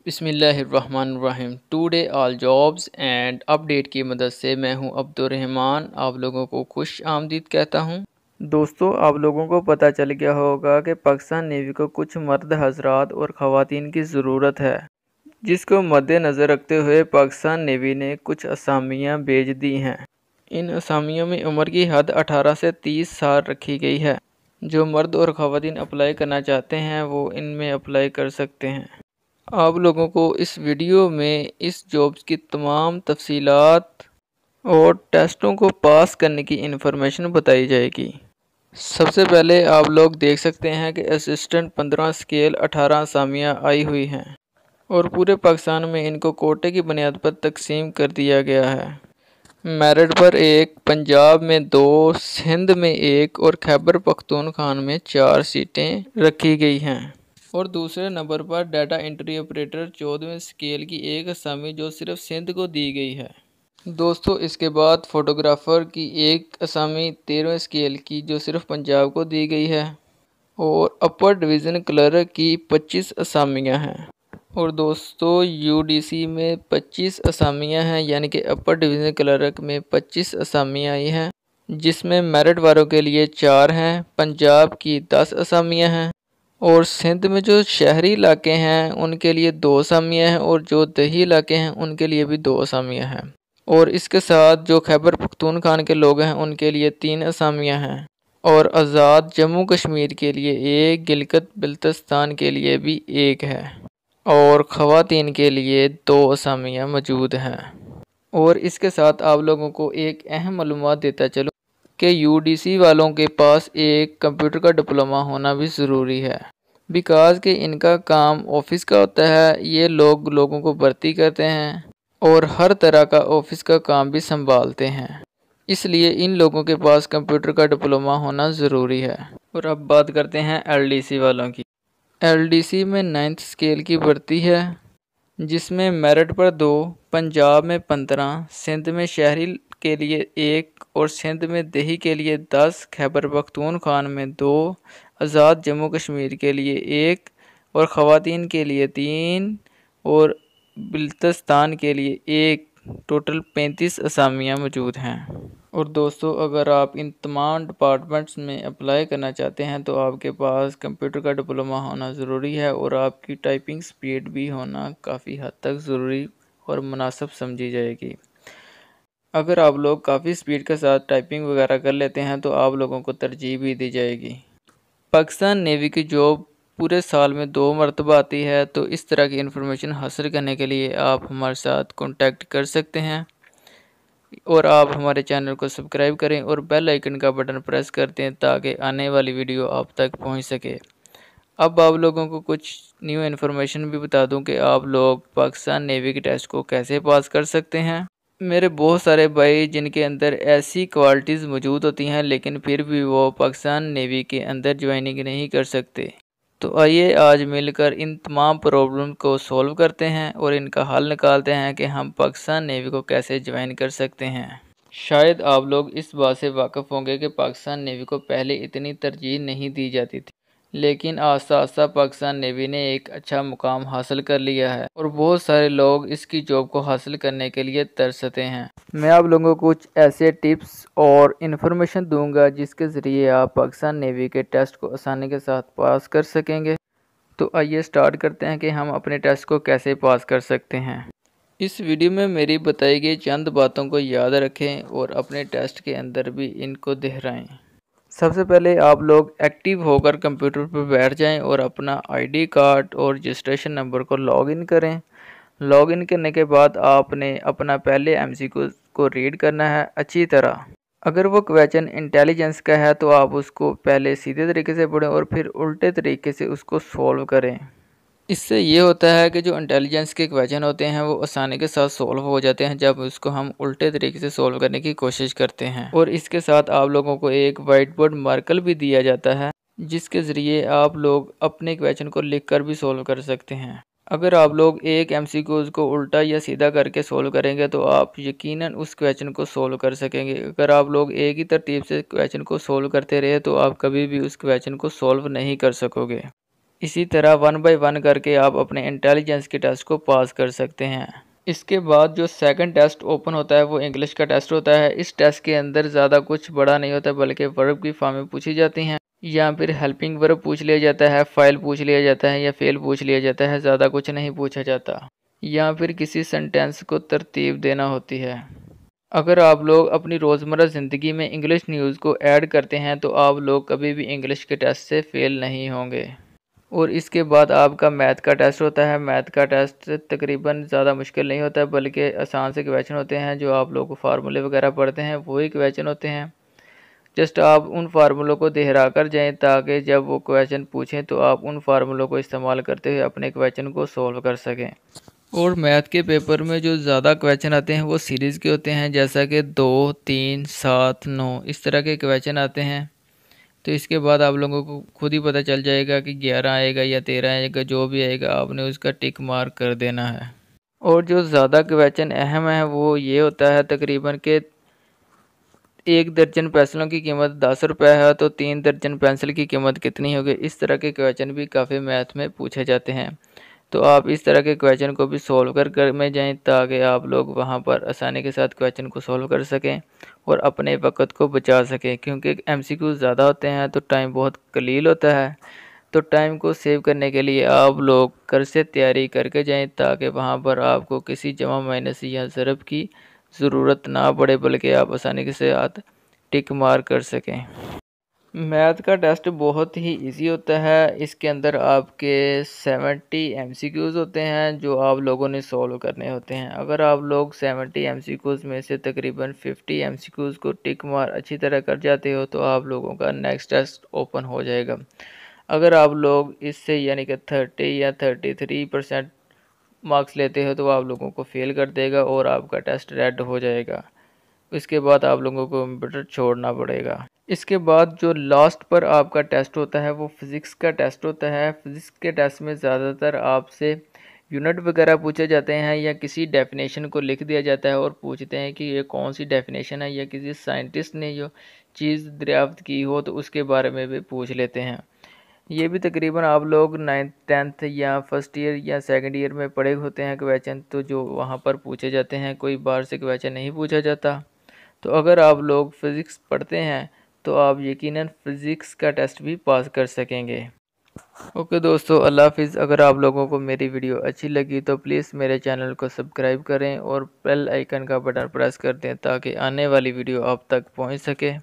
बिस्मिल्लाहिर्रहमानिर्रहीम। Today all jobs and update की मदद से मैं हूं अब्दुर्रहमान, आप लोगों को खुश आमदीद कहता हूं। दोस्तों, आप लोगों को पता चल गया होगा कि पाकिस्तान नेवी को कुछ मर्द हजरात और ख़वातीन की ज़रूरत है, जिसको मद्देनज़र रखते हुए पाकिस्तान नेवी ने कुछ असामियाँ भेज दी हैं। इन असामियों में उम्र की हद 18 से 30 साल रखी गई है। जो मर्द और ख़वातीन अप्लाई करना चाहते हैं वो इनमें अप्लाई कर सकते हैं। आप लोगों को इस वीडियो में इस जॉब्स की तमाम तफसीलात और टेस्टों को पास करने की इन्फॉर्मेशन बताई जाएगी। सबसे पहले आप लोग देख सकते हैं कि असिस्टेंट 15 स्केल 18 असामियाँ आई हुई हैं और पूरे पाकिस्तान में इनको कोटे की बुनियाद पर तकसीम कर दिया गया है। मेरिट पर 1, पंजाब में 2, सिंध में 1 और खैबर पख्तूनख्वा में 4 सीटें रखी गई हैं। और दूसरे नंबर पर डाटा एंट्री ऑपरेटर 14वें स्केल की एक असामी जो सिर्फ सिंध को दी गई है। दोस्तों, इसके बाद फ़ोटोग्राफ़र की एक असामी 13वें स्केल की जो सिर्फ पंजाब को दी गई है। और अपर डिवीज़न क्लर्क की 25 असामियाँ हैं। और दोस्तों, यूडीसी में 25 असामियाँ हैं, यानी कि अपर डिवीज़न क्लर्क में 25 असामियाँ आई हैं, जिसमें मेरिट वालों के लिए 4 हैं, पंजाब की 10 असामियाँ हैं और सिंध में जो शहरी इलाके हैं उनके लिए 2 असामियाँ हैं और जो दही इलाके हैं उनके लिए भी 2 असामियाँ हैं। और इसके साथ जो खैबर पख्तूनख्वा के लोग हैं उनके लिए 3 असामियाँ हैं और आज़ाद जम्मू कश्मीर के लिए 1, गिलगित बल्तिस्तान के लिए भी 1 है और ख़वातीन के लिए 2 असामियाँ मौजूद हैं। और इसके साथ आप लोगों को एक अहम मालूमात देता चलूँ कि यूडीसी वालों के पास एक कंप्यूटर का डिप्लोमा होना भी ज़रूरी है, बिकॉज़ कि इनका काम ऑफिस का होता है। ये लोगों को भर्ती करते हैं और हर तरह का ऑफिस का काम भी संभालते हैं, इसलिए इन लोगों के पास कंप्यूटर का डिप्लोमा होना ज़रूरी है। और अब बात करते हैं एलडीसी वालों की। एलडीसी में 9th स्केल की भर्ती है, जिसमें मेरिट पर 2, पंजाब में 15, सिंध में शहरी के लिए 1 और सिंध में दही के लिए 10, खैबर पख्तूनख्वा में 2, आज़ाद जम्मू कश्मीर के लिए 1 और ख़वातीन के लिए 3 और बल्तिस्तान के लिए 1। टोटल 35 असामियाँ मौजूद हैं। और दोस्तों, अगर आप इन तमाम डिपार्टमेंट्स में अप्लाई करना चाहते हैं तो आपके पास कंप्यूटर का डिप्लोमा होना ज़रूरी है और आपकी टाइपिंग स्पीड भी होना काफ़ी हद तक ज़रूरी और मुनासिब समझी जाएगी। अगर आप लोग काफ़ी स्पीड के साथ टाइपिंग वगैरह कर लेते हैं तो आप लोगों को तरजीह भी दी जाएगी। पाकिस्तान नेवी की जॉब पूरे साल में 2 मरतबा आती है, तो इस तरह की इन्फॉर्मेशन हासिल करने के लिए आप हमारे साथ कांटेक्ट कर सकते हैं और आप हमारे चैनल को सब्सक्राइब करें और बेल आइकन का बटन प्रेस कर दें ताकि आने वाली वीडियो आप तक पहुंच सके। अब आप लोगों को कुछ न्यू इन्फॉर्मेशन भी बता दूं कि आप लोग पाकिस्तान नेवी के टेस्ट को कैसे पास कर सकते हैं। मेरे बहुत सारे भाई जिनके अंदर ऐसी क्वालिटीज़ मौजूद होती हैं लेकिन फिर भी वो पाकिस्तान नेवी के अंदर ज्वाइनिंग नहीं कर सकते, तो आइए आज मिलकर इन तमाम प्रॉब्लम को सॉल्व करते हैं और इनका हल निकालते हैं कि हम पाकिस्तान नेवी को कैसे ज्वाइन कर सकते हैं। शायद आप लोग इस बात से वाकिफ़ होंगे कि पाकिस्तान नेवी को पहले इतनी तरजीह नहीं दी जाती थी, लेकिन आस्ता आस्ता पाकिस्तान नेवी ने एक अच्छा मुकाम हासिल कर लिया है और बहुत सारे लोग इसकी जॉब को हासिल करने के लिए तरसते हैं। मैं आप लोगों को कुछ ऐसे टिप्स और इन्फॉर्मेशन दूंगा जिसके ज़रिए आप पाकिस्तान नेवी के टेस्ट को आसानी के साथ पास कर सकेंगे। तो आइए स्टार्ट करते हैं कि हम अपने टेस्ट को कैसे पास कर सकते हैं। इस वीडियो में मेरी बताई गई चंद बातों को याद रखें और अपने टेस्ट के अंदर भी इनको दोहराएं। सबसे पहले आप लोग एक्टिव होकर कंप्यूटर पर बैठ जाएं और अपना आईडी कार्ड और रजिस्ट्रेशन नंबर को लॉगिन करें। लॉगिन करने के बाद आपने अपना पहले एमसीक्यू को रीड करना है अच्छी तरह। अगर वो क्वेश्चन इंटेलिजेंस का है तो आप उसको पहले सीधे तरीके से पढ़ें और फिर उल्टे तरीके से उसको सॉल्व करें। इससे ये होता है कि जो इंटेलिजेंस के क्वेश्चन होते हैं वो आसानी के साथ सॉल्व हो जाते हैं जब उसको हम उल्टे तरीके से सॉल्व करने की कोशिश करते हैं। और इसके साथ आप लोगों को एक वाइट बोर्ड मार्कर भी दिया जाता है जिसके ज़रिए आप लोग अपने क्वेश्चन को लिख कर भी सॉल्व कर सकते हैं। अगर आप लोग एक एमसीक्यूज़ को उल्टा या सीधा करके सॉल्व करेंगे तो आप यकीनन उस क्वेश्चन को सॉल्व कर सकेंगे। अगर आप लोग एक ही तरतीब से क्वेश्चन को सॉल्व करते रहे तो आप कभी भी उस क्वेश्चन को सॉल्व नहीं कर सकोगे। इसी तरह 1 बाय 1 करके आप अपने इंटेलिजेंस के टेस्ट को पास कर सकते हैं। इसके बाद जो सेकंड टेस्ट ओपन होता है वो इंग्लिश का टेस्ट होता है। इस टेस्ट के अंदर ज़्यादा कुछ बड़ा नहीं होता, बल्कि वर्ब की फॉर्में पूछी जाती हैं या फिर हेल्पिंग वर्ब पूछ लिया जाता है, फाइल पूछ लिया जाता है या फेल पूछ लिया जाता है। ज़्यादा कुछ नहीं पूछा जाता, या फिर किसी सेंटेंस को तरतीब देना होती है। अगर आप लोग अपनी रोज़मर्रा ज़िंदगी में इंग्लिश न्यूज़ को ऐड करते हैं तो आप लोग कभी भी इंग्लिश के टेस्ट से फेल नहीं होंगे। और इसके बाद आपका मैथ का टेस्ट होता है। मैथ का टेस्ट तकरीबन ज़्यादा मुश्किल नहीं होता है, बल्कि आसान से क्वेश्चन होते हैं। जो आप लोग फार्मूले वगैरह पढ़ते हैं वही क्वेश्चन होते हैं। जस्ट आप उन फार्मूलों को दोहरा कर जाएँ ताकि जब वो क्वेश्चन पूछें तो आप उन फार्मूलों को इस्तेमाल करते हुए अपने क्वेश्चन को सॉल्व कर सकें। और मैथ के पेपर में जो ज़्यादा क्वेश्चन आते हैं वो सीरीज़ के होते हैं, जैसा कि 2, 3, 7, 9 इस तरह के क्वेश्चन आते हैं। तो इसके बाद आप लोगों को खुद ही पता चल जाएगा कि 11 आएगा या 13 आएगा, जो भी आएगा आपने उसका टिक मार्क कर देना है। और जो ज़्यादा क्वेश्चन अहम है वो ये होता है तकरीबन के 1 दर्जन पेंसिलों की कीमत 10 रुपये है तो 3 दर्जन पेंसिल की कीमत कितनी होगी। इस तरह के क्वेश्चन भी काफ़ी मैथ में पूछे जाते हैं। तो आप इस तरह के क्वेश्चन को भी सॉल्व कर में जाएं ताकि आप लोग वहां पर आसानी के साथ क्वेश्चन को सॉल्व कर सकें और अपने वक़्त को बचा सकें, क्योंकि एमसीक्यू ज़्यादा होते हैं तो टाइम बहुत कलील होता है। तो टाइम को सेव करने के लिए आप लोग घर से तैयारी करके जाएं ताकि वहां पर आपको किसी जमा माइनस या ज़रब की ज़रूरत ना पड़े, बल्कि आप आसानी के साथ टिक मार कर सकें। मैथ का टेस्ट बहुत ही इजी होता है। इसके अंदर आपके 70 एमसीक्यूज़ होते हैं जो आप लोगों ने सॉल्व करने होते हैं। अगर आप लोग 70 एमसीक्यूज़ में से तकरीबन 50 एमसीक्यूज़ को टिक मार अच्छी तरह कर जाते हो तो आप लोगों का नेक्स्ट टेस्ट ओपन हो जाएगा। अगर आप लोग इससे यानी कि 30 या 33% मार्क्स लेते हो तो आप लोगों को फेल कर देगा और आपका टेस्ट रेड हो जाएगा। इसके बाद आप लोगों को कंप्यूटर छोड़ना पड़ेगा। इसके बाद जो लास्ट पर आपका टेस्ट होता है वो फ़िज़िक्स का टेस्ट होता है। फ़िज़िक्स के टेस्ट में ज़्यादातर आपसे यूनिट वगैरह पूछे जाते हैं या किसी डेफिनेशन को लिख दिया जाता है और पूछते हैं कि ये कौन सी डेफिनेशन है, या किसी साइंटिस्ट ने जो चीज़ दरियाफ्त की हो तो उसके बारे में भी पूछ लेते हैं। ये भी तकरीबन आप लोग 9th 10th या फर्स्ट ईयर या सेकंड ईयर में पढ़े होते हैं क्वेश्चन, तो जो वहाँ पर पूछे जाते हैं, कोई बाहर से क्वेश्चन नहीं पूछा जाता। तो अगर आप लोग फ़िज़िक्स पढ़ते हैं तो आप यकीनन फ़िज़िक्स का टेस्ट भी पास कर सकेंगे। ओके दोस्तों, अल्लाह हाफ़िज़। अगर आप लोगों को मेरी वीडियो अच्छी लगी तो प्लीज़ मेरे चैनल को सब्सक्राइब करें और बेल आइकन का बटन प्रेस कर दें ताकि आने वाली वीडियो आप तक पहुंच सके।